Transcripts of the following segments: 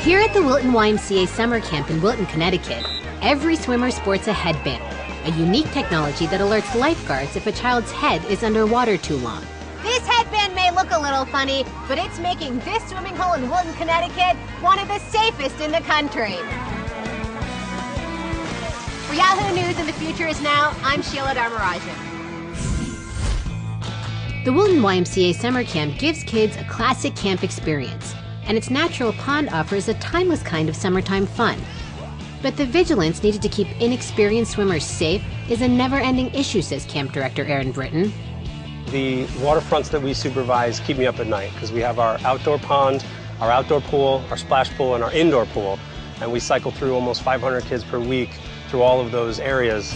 Here at the Wilton YMCA Summer Camp in Wilton, Connecticut, every swimmer sports a headband, a unique technology that alerts lifeguards if a child's head is underwater too long. This headband may look a little funny, but it's making this swimming hole in Wilton, Connecticut one of the safest in the country. For Yahoo News and the Future Is Now, I'm Sheila Dharmarajan. The Wilton YMCA Summer Camp gives kids a classic camp experience, and its natural pond offers a timeless kind of summertime fun. But the vigilance needed to keep inexperienced swimmers safe is a never-ending issue, says Camp Director Aaron Britton. The waterfronts that we supervise keep me up at night because we have our outdoor pond, our outdoor pool, our splash pool, and our indoor pool. And we cycle through almost 500 kids per week through all of those areas.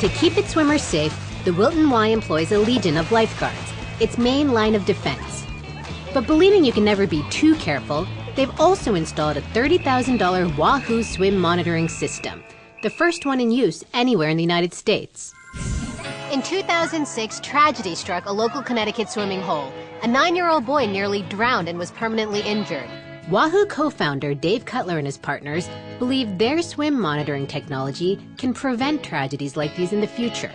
To keep its swimmers safe, the Wilton Y employs a legion of lifeguards, its main line of defense. But believing you can never be too careful, they've also installed a $30,000 Wahoo swim monitoring system, the first one in use anywhere in the United States. In 2006, tragedy struck a local Connecticut swimming hole. A 9-year-old boy nearly drowned and was permanently injured. Wahoo co-founder Dave Cutler and his partners believe their swim monitoring technology can prevent tragedies like these in the future.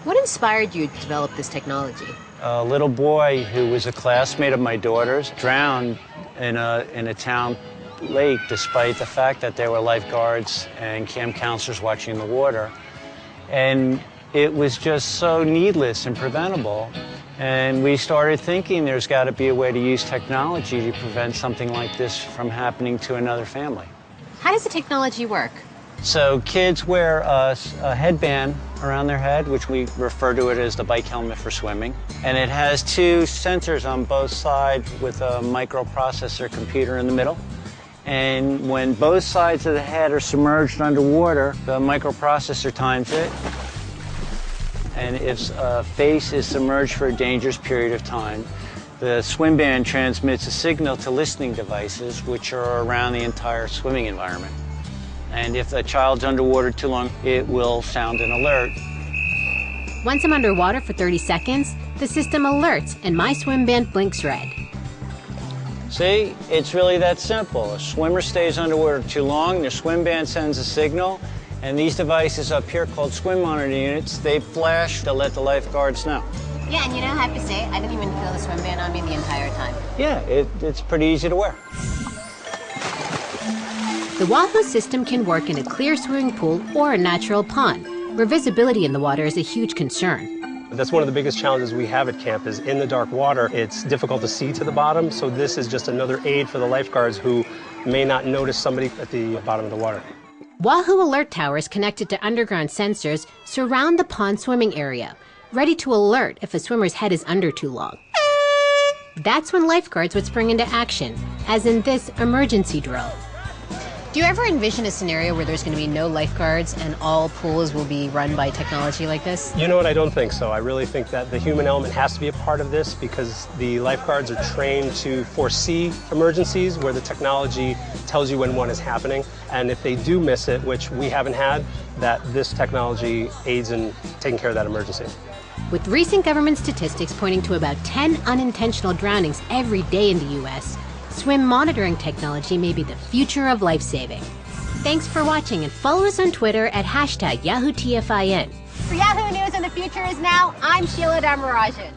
What inspired you to develop this technology? A little boy who was a classmate of my daughter's drowned in a town lake despite the fact that there were lifeguards and camp counselors watching the water. And it was just so needless and preventable. And we started thinking there's got to be a way to use technology to prevent something like this from happening to another family. How does the technology work? So kids wear a headband around their head, which we refer to it as the bike helmet for swimming. And it has two sensors on both sides with a microprocessor computer in the middle. And when both sides of the head are submerged underwater, the microprocessor times it. And if a face is submerged for a dangerous period of time, the swim band transmits a signal to listening devices, which are around the entire swimming environment. And if the child's underwater too long, it will sound an alert. Once I'm underwater for 30 seconds, the system alerts and my swim band blinks red. See, it's really that simple. A swimmer stays underwater too long, their swim band sends a signal, and these devices up here called swim monitor units, they flash to let the lifeguards know. Yeah, and you know, I have to say, I didn't even feel the swim band on me the entire time. Yeah, it's pretty easy to wear. The Wahoo system can work in a clear swimming pool or a natural pond, where visibility in the water is a huge concern. That's one of the biggest challenges we have at camp is in the dark water. It's difficult to see to the bottom, so this is just another aid for the lifeguards who may not notice somebody at the bottom of the water. Wahoo alert towers connected to underground sensors surround the pond swimming area, ready to alert if a swimmer's head is under too long. That's when lifeguards would spring into action, as in this emergency drill. Do you ever envision a scenario where there's going to be no lifeguards and all pools will be run by technology like this? You know what, I don't think so. I really think that the human element has to be a part of this because the lifeguards are trained to foresee emergencies where the technology tells you when one is happening. And if they do miss it, which we haven't had, that this technology aids in taking care of that emergency. With recent government statistics pointing to about 10 unintentional drownings every day in the U.S., swim monitoring technology may be the future of life-saving. Thanks for watching and follow us on Twitter at #YahooTFIN. For Yahoo News and the Future Is Now, I'm Sheila Dharmarajan.